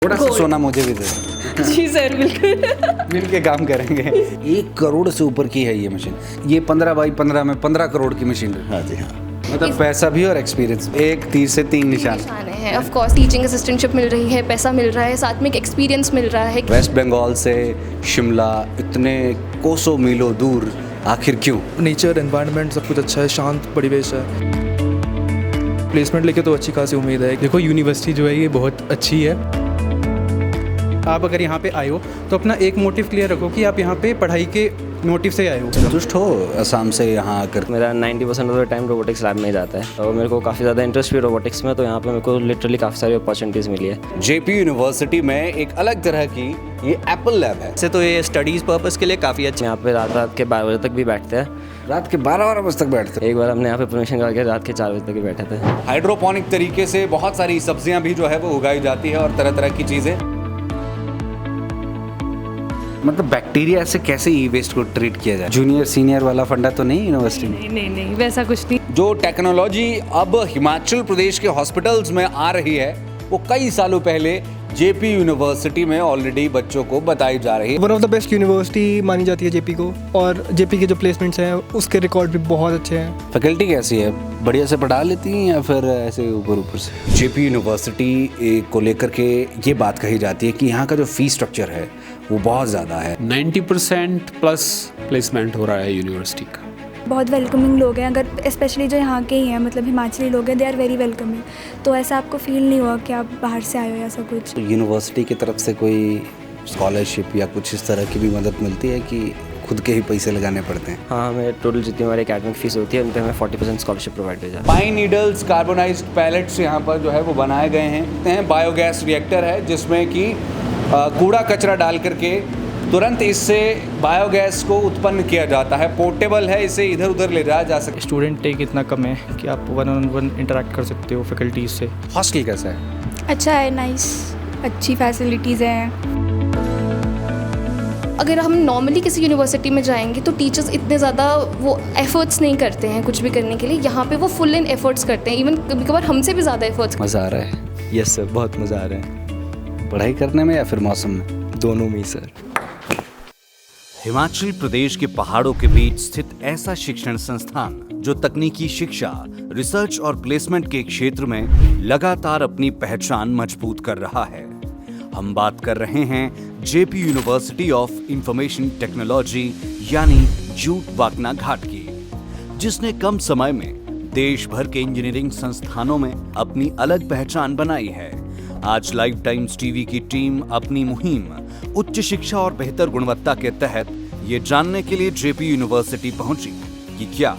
थोड़ा सा सोना मुझे भी दे। जी सर, बिल्कुल। मिल के काम करेंगे। 1 करोड़ से ऊपर की है ये मशीन। ये 15 बाई 15 में 15 करोड़ की मशीन है। हाँ जी हाँ। मतलब पैसा भी और एक्सपीरियंस। 1 तीर से 3 निशान है। ऑफ कोर्स टीचिंग असिस्टेंटशिप मिल रही है, पैसा मिल रहा है, साथ में एक एक्सपीरियंस मिल रहा है। वेस्ट बंगाल से शिमला इतने कोसों मीलों दूर आखिर क्यों? नेचर एनवायरनमेंट सब कुछ अच्छा है, शांत परिवेश है। प्लेसमेंट लेके तो अच्छी खासी उम्मीद है। देखो यूनिवर्सिटी जो है ये बहुत अच्छी है। आप अगर यहाँ पे आए हो तो अपना एक मोटिव क्लियर रखो कि आप यहाँ पे पढ़ाई के मोटिव से आए हो। संतुष्ट हो असम से यहाँ आकर? मेरा 90% of the time robotics lab में ही जाता है और मेरे को काफ़ी ज़्यादा इंटरेस्ट भी रोबोटिक्स में, तो यहाँ पे मेरे को लिटरली काफ़ी सारी अपॉर्चुनिटीज़ मिली है। जेपी यूनिवर्सिटी में एक अलग तरह की ये एप्पल लैब है। से तो ये स्टडीज़ पर्पस के लिए काफ़ी अच्छा। यहाँ पे रात के 12 बजे तक भी बैठते हैं। रात के 12 बजे तक बैठते हैं। एक बार हमने यहाँ पे परमिशन करके रात के 4 बजे तक भी बैठे थे। हाइड्रोपोनिक तरीके से बहुत सारी सब्जियां भी जो है वो उगाई जाती है और तरह तरह की चीजें। मतलब बैक्टीरिया से कैसे ई वेस्ट को ट्रीट किया जाए? जूनियर सीनियर वाला फंडा तो नहीं यूनिवर्सिटी में? नहीं, वैसा कुछ नहीं। जो टेक्नोलॉजी अब हिमाचल प्रदेश के हॉस्पिटल्स में आ रही है वो कई सालों पहले जेपी यूनिवर्सिटी में ऑलरेडी बच्चों को बताई जा रही है। One of the best university मानी जाती है जेपी को, और जेपी के जो प्लेसमेंट्स हैं उसके रिकॉर्ड भी बहुत अच्छे हैं। फैकल्टी कैसी है? बढ़िया से पढ़ा लेती हैं या फिर ऐसे ऊपर ऊपर से? जेपी यूनिवर्सिटी को लेकर के ये बात कही जाती है कि यहाँ का जो फीस स्ट्रक्चर है वो बहुत ज़्यादा है। 90% प्लस प्लेसमेंट हो रहा है यूनिवर्सिटी का। बहुत वेलकमिंग लोग हैं, अगर स्पेशली जो यहाँ के ही हैं, मतलब हिमाचली लोग हैं, दे आर वेरी वेलकमिंग। तो ऐसा आपको फील नहीं हुआ कि आप बाहर से आए हो या ऐसा कुछ? तो यूनिवर्सिटी की तरफ से कोई स्कॉलरशिप या कुछ इस तरह की भी मदद मिलती है कि खुद के ही पैसे लगाने पड़ते हैं? हाँ, हमें टोटल जितनी हमारी एकेडमिक फीस होती है उन पर हमें 40% स्कॉलरशिप प्रोवाइड किया जाता है। पाइन नीडल्स कार्बोनाइज्ड पैलेट्स यहाँ पर जो है वो बनाए गए हैं। बायोगैस रिएक्टर है जिसमें कि कूड़ा कचरा डाल करके तुरंत इससे बायोगैस को उत्पन्न किया जाता है। पोर्टेबल है, इसे इधर उधर ले जाया जा सकता है। स्टूडेंट टेक इतना कम है कि आप 1-on-1 इंटरेक्ट कर सकते हो फैकल्टीज से। हॉस्टल कैसा है? अच्छा है, नाइस, अच्छी फैसिलिटीज़ हैं। अगर हम नॉर्मली किसी यूनिवर्सिटी में जाएंगे तो टीचर्स इतने ज़्यादा वो एफर्ट्स नहीं करते हैं कुछ भी करने के लिए। यहाँ पे वो फुल इन एफर्ट्स करते हैं, इवन कभी कभार हमसे भी ज़्यादा एफर्ट्स। मज़ा आ रहा है? यस सर, बहुत मज़ा आ रहा है। पढ़ाई करने में या फिर मौसम में? दोनों में सर। हिमाचल प्रदेश के पहाड़ों के बीच स्थित ऐसा शिक्षण संस्थान जो तकनीकी शिक्षा, रिसर्च और प्लेसमेंट के क्षेत्र में लगातार अपनी पहचान मजबूत कर रहा है। हम बात कर रहे हैं JP university of information technology यानी जूट वाकना घाट की, जिसने कम समय में देश भर के इंजीनियरिंग संस्थानों में अपनी अलग पहचान बनाई है। आज लाइव टाइम्स टीवी की टीम अपनी मुहिम उच्च शिक्षा और बेहतर गुणवत्ता के तहत ये जानने के लिए जेपी यूनिवर्सिटी पहुंची कि क्या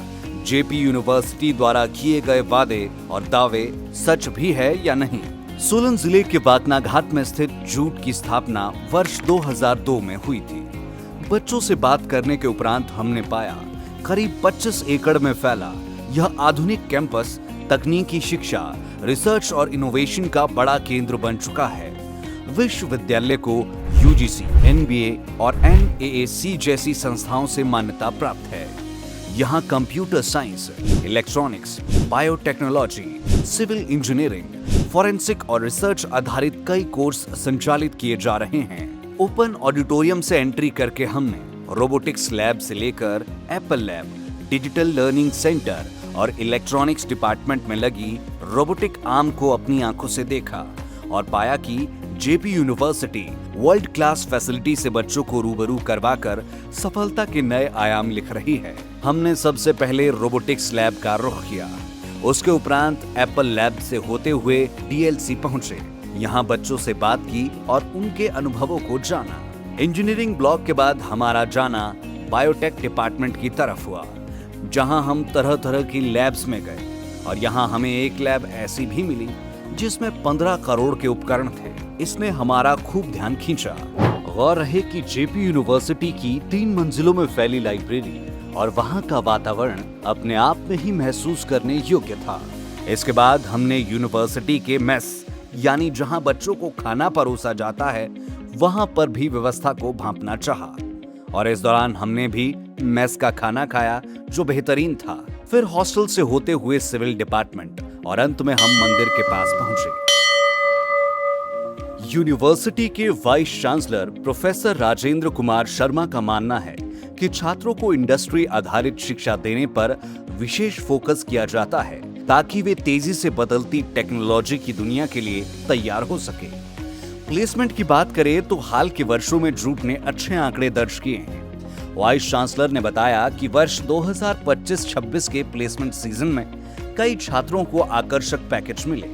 जेपी यूनिवर्सिटी द्वारा किए गए वादे और दावे सच भी है या नहीं। सोलन जिले के वाकना घाट में स्थित जूट की स्थापना वर्ष 2002 में हुई थी। बच्चों से बात करने के उपरांत हमने पाया करीब 25 एकड़ में फैला यह आधुनिक कैंपस तकनीकी शिक्षा, रिसर्च और इनोवेशन का बड़ा केंद्र बन चुका है। विश्वविद्यालय को यूजीसी, एनबीए और एनएएसी जैसी संस्थाओं से मान्यता प्राप्त है। यहाँ computer science, electronics, biotechnology, civil engineering, forensic और रिसर्च आधारित कई कोर्स संचालित किए जा रहे हैं। ओपन ऑडिटोरियम से एंट्री करके हमने रोबोटिक्स लैब से लेकर Apple lab, digital learning centre और इलेक्ट्रॉनिक्स डिपार्टमेंट में लगी रोबोटिक आर्म को अपनी आंखों से देखा और पाया कि JP university world class facility से बच्चों को रूबरू करवाकर सफलता के नए आयाम लिख रही है। हमने सबसे पहले रोबोटिक्स लैब का रुख किया, उसके उपरांत एप्पल लैब से होते हुए डीएलसी पहुंचे। यहाँ बच्चों से बात की और उनके अनुभवों को जाना। इंजीनियरिंग ब्लॉक के बाद हमारा जाना बायोटेक डिपार्टमेंट की तरफ हुआ, जहां हम तरह तरह की लैब्स में गए और यहाँ हमें एक लैब ऐसी भी मिली जिसमें 15 करोड़ के उपकरण थे। इसने हमारा खूब ध्यान खींचा। गौर रहे कि जेपी यूनिवर्सिटी की 3 मंजिलों में फैली लाइब्रेरी और वहाँ का वातावरण अपने आप में ही महसूस करने योग्य था। इसके बाद हमने यूनिवर्सिटी के मेस यानी जहाँ बच्चों को खाना परोसा जाता है वहाँ पर भी व्यवस्था को भांपना चाहा और इस दौरान हमने भी मेस का खाना खाया जो बेहतरीन था। फिर हॉस्टल से होते हुए सिविल डिपार्टमेंट और अंत में हम मंदिर के पास पहुंचे। यूनिवर्सिटी के vice chancellor professor Rajendra Kumar Sharma का मानना है कि छात्रों को इंडस्ट्री आधारित शिक्षा देने पर विशेष फोकस किया जाता है ताकि वे तेजी से बदलती टेक्नोलॉजी की दुनिया के लिए तैयार हो सके। प्लेसमेंट की बात करें तो हाल के वर्षों में जूट ने अच्छे आंकड़े दर्ज किए हैं। वाइस चांसलर ने बताया कि वर्ष 2025-26 के प्लेसमेंट सीजन में कई छात्रों को आकर्षक पैकेज मिले,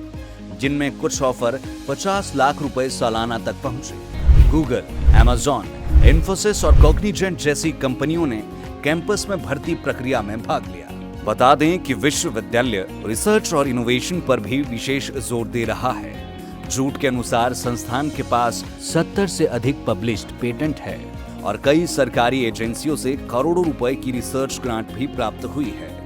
जिनमें कुछ ऑफर 50 लाख रुपए सालाना तक पहुंचे। गूगल, अमेज़न, इन्फोसिस और कॉग्निजेंट जैसी कंपनियों ने कैंपस में भर्ती प्रक्रिया में भाग लिया। बता दें कि विश्वविद्यालय रिसर्च और इनोवेशन पर भी विशेष जोर दे रहा है। जूट के अनुसार संस्थान के पास 70 से अधिक पब्लिश्ड पेटेंट है और कई सरकारी एजेंसियों से करोड़ों रुपए की रिसर्च ग्रांट भी प्राप्त हुई है।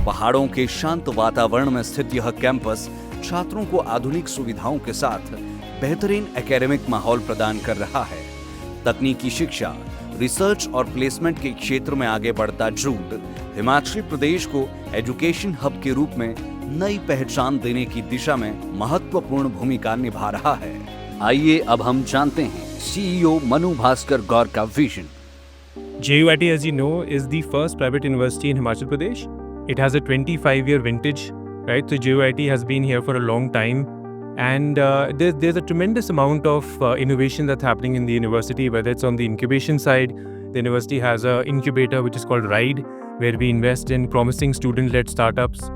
पहाड़ों के शांत वातावरण में स्थित यह कैंपस छात्रों को आधुनिक सुविधाओं के साथ बेहतरीन एकेडमिक माहौल प्रदान कर रहा है। तकनीकी शिक्षा, रिसर्च और प्लेसमेंट के क्षेत्र में आगे बढ़ता जूट हिमाचल प्रदेश को एजुकेशन हब के रूप में नई पहचान देने की दिशा में महत्वपूर्ण भूमिका निभा रहा है। आइए अब हम जानते हैं CEO मनु भास्कर गौर का vision. JUIT, as you know, is the first private university in Himachal Pradesh. It has a 25-year vintage, right? So JUIT has been here for a long time, and there's a tremendous amount of innovation that's happening in the university, whether it's on the incubation side. The university has an incubator which is called RIDE, where we invest in promising student-led startups.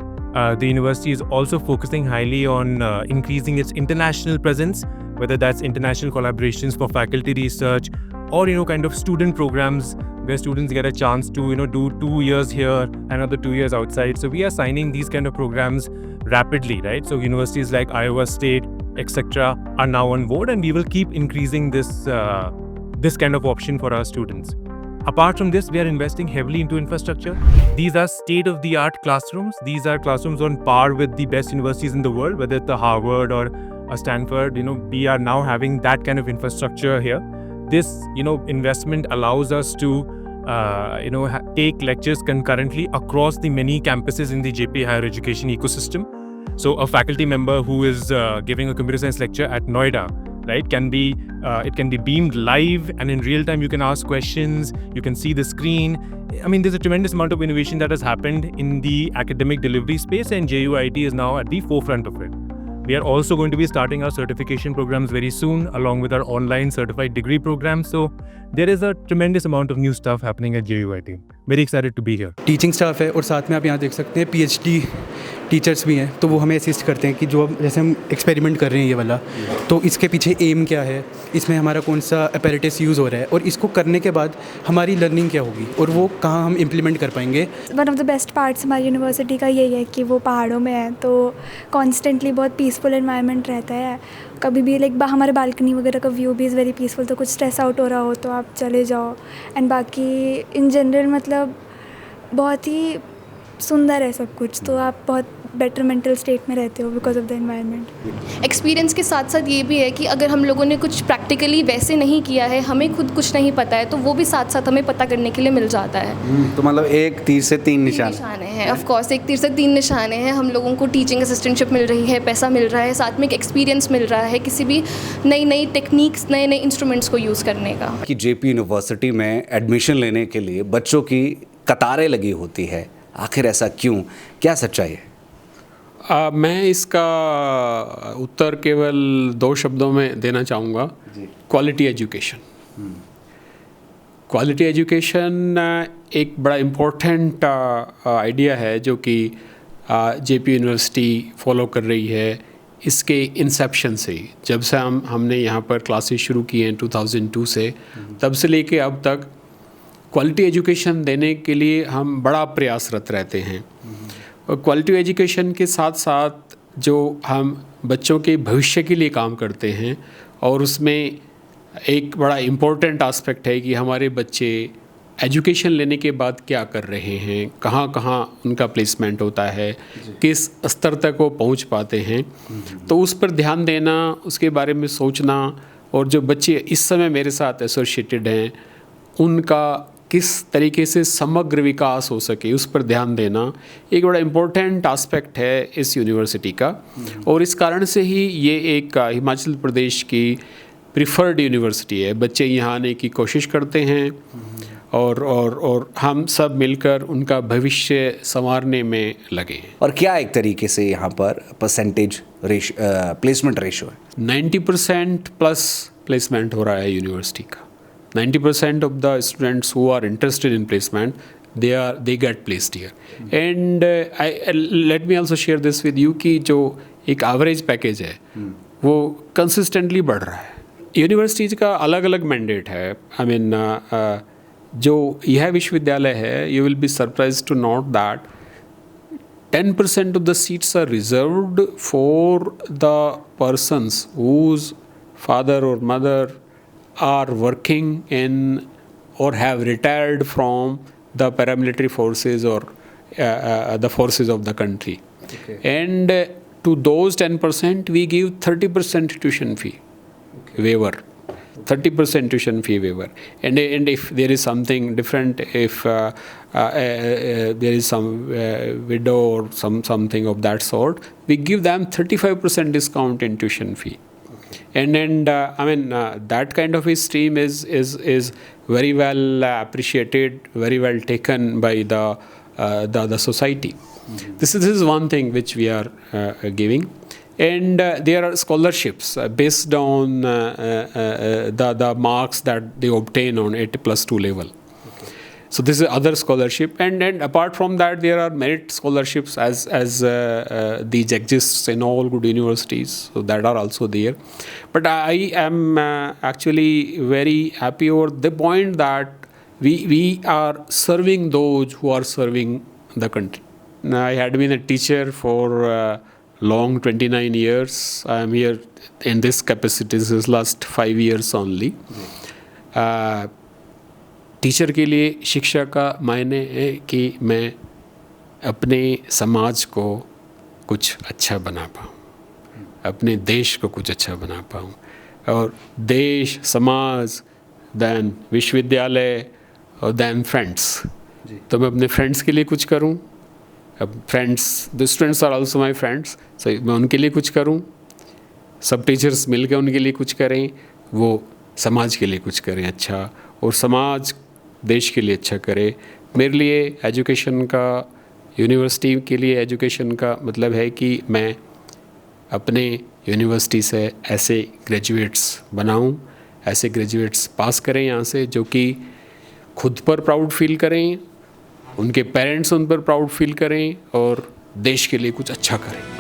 The university is also focusing highly on increasing its international presence, whether that's international collaborations for faculty research or, kind of student programs where students get a chance to, do 2 years here, another 2 years outside. So we are signing these kind of programs rapidly, right? So universities like Iowa State, etc. are now on board, and we will keep increasing this kind of option for our students. Apart from this, we are investing heavily into infrastructure. These are state-of-the-art classrooms. These are classrooms on par with the best universities in the world, whether it's the Harvard or a Stanford. We are now having that kind of infrastructure here. This, investment allows us to, take lectures concurrently across the many campuses in the JP Higher Education ecosystem. So a faculty member who is giving a computer science lecture at Noida, right, it can be beamed live, and in real time you can ask questions, you can see the screen. I mean, there's a tremendous amount of innovation that has happened in the academic delivery space, and JUIT is now at the forefront of it. We are also going to be starting our certification programs very soon, along with our online certified degree program. So there is a tremendous amount of new stuff happening at JUIT. Very excited to be here. Teaching staff है और साथ में आप यहाँ देख सकते हैं PhD teachers भी हैं, तो वो हमें असिस्ट करते हैं कि जो जैसे हम एक्सपेरिमेंट कर रहे हैं ये वाला, तो इसके पीछे एम क्या है, इसमें हमारा कौन सा अपैरेटस यूज़ हो रहा है, और इसको करने के बाद हमारी लर्निंग क्या होगी और वो कहाँ हम इम्प्लीमेंट कर पाएंगे। One of the best parts हमारी यूनिवर्सिटी का यही है कि वो पहाड़ों में है, तो कॉन्स्टेंटली बहुत पीसफुल एनवायरनमेंट रहता है। कभी भी हमारे बालकनी वगैरह का व्यू भी इज़ वेरी पीसफुल, तो कुछ स्ट्रेस आउट हो रहा हो तो आप चले जाओ। एंड बाकी इन जनरल बहुत ही सुंदर है सब कुछ, तो आप बहुत बेटर मेंटल स्टेट में रहते हो because of the environment. Experience के साथ साथ ये भी है कि अगर हम लोगों ने कुछ प्रैक्टिकली वैसे नहीं किया है, हमें खुद कुछ नहीं पता है, तो वो भी साथ साथ हमें पता करने के लिए मिल जाता है। तो मतलब एक तीर से तीन निशाने हैं। ऑफ कोर्स एक तीर से तीन निशाने हैं। हम लोगों को टीचिंग असिस्टेंटशिप मिल रही है, पैसा मिल रहा है, साथ में एक एक्सपीरियंस मिल रहा है किसी भी नई टेक्निक्स, नए इंस्ट्रूमेंट्स को यूज़ करने का। कि JP यूनिवर्सिटी में एडमिशन लेने के लिए बच्चों की कतारें लगी होती है, आखिर ऐसा क्यों, क्या सच्चाई है? मैं इसका उत्तर केवल 2 शब्दों में देना चाहूँगा। Quality education. क्वालिटी एजुकेशन एक बड़ा इम्पोर्टेंट आइडिया है जो कि JP यूनिवर्सिटी फॉलो कर रही है इसके इंसेप्शन से ही। जब से हमने यहाँ पर क्लासेस शुरू की हैं 2002 से, तब से लेके अब तक क्वालिटी एजुकेशन देने के लिए हम बड़ा प्रयासरत रहते हैं। और क्वालिटी एजुकेशन के साथ साथ जो हम बच्चों के भविष्य के लिए काम करते हैं, और उसमें एक बड़ा इम्पोर्टेंट आस्पेक्ट है कि हमारे बच्चे एजुकेशन लेने के बाद क्या कर रहे हैं, कहाँ कहाँ उनका प्लेसमेंट होता है, किस स्तर तक वो पहुँच पाते हैं। तो उस पर ध्यान देना, उसके बारे में सोचना, और जो बच्चे इस समय मेरे साथ एसोसिएटेड हैं उनका किस तरीके से समग्र विकास हो सके उस पर ध्यान देना एक बड़ा इम्पोर्टेंट एस्पेक्ट है इस यूनिवर्सिटी का। और इस कारण से ही ये एक हिमाचल प्रदेश की प्रिफर्ड यूनिवर्सिटी है। बच्चे यहाँ आने की कोशिश करते हैं और हम सब मिलकर उनका भविष्य संवारने में लगे हैं। और क्या एक तरीके से यहाँ पर परसेंटेज प्लेसमेंट रेशो है? 90% प्लस प्लेसमेंट हो रहा है यूनिवर्सिटी का। 90% of the students who are interested in placement, they get placed here. And let me also share this with you कि जो एक एवरेज पैकेज है वो कंसिस्टेंटली बढ़ रहा है। यूनिवर्सिटीज़ का अलग अलग मैंडेट है। आई मीन जो यह विश्वविद्यालय है, you will be surprise to note that 10% of the seats are reserved for the persons whose father or mother are working in or have retired from the paramilitary forces or the forces of the country. Okay. And to those 10% we give 30% tuition fee waiver. 30% tuition fee waiver. And if there is something different, if there is some widow or something of that sort, we give them 35% discount in tuition fee. And I mean that kind of a stream is very well appreciated, very well taken by the society. This is one thing which we are giving. And there are scholarships based on the marks that they obtain on 8+2 level. So this is other scholarship, and apart from that, there are merit scholarships as these exists in all good universities. So that are also there. But I am actually very happy over the point that we are serving those who are serving the country. I had been a teacher for long 29 years. I am here in this capacity since last 5 years only. Teacher के लिए शिक्षा का मायने है कि मैं अपने समाज को कुछ अच्छा बना पाऊँ, अपने देश को कुछ अच्छा बना पाऊँ। और देश, समाज, दैन विश्वविद्यालय और दैन फ्रेंड्स। तो मैं अपने फ्रेंड्स के लिए कुछ करूँ। अब friends, the students are also my friends, so मैं उनके लिए कुछ करूँ। सब टीचर्स मिलकर उनके लिए कुछ करें, वो समाज के लिए कुछ करें अच्छा, और समाज देश के लिए अच्छा करे। मेरे लिए एजुकेशन का, यूनिवर्सिटी के लिए एजुकेशन का मतलब है कि मैं अपने यूनिवर्सिटी से ऐसे ग्रेजुएट्स बनाऊं, ऐसे ग्रेजुएट्स पास करें यहाँ से जो कि खुद पर प्राउड फील करें, उनके पेरेंट्स उन पर प्राउड फील करें और देश के लिए कुछ अच्छा करें।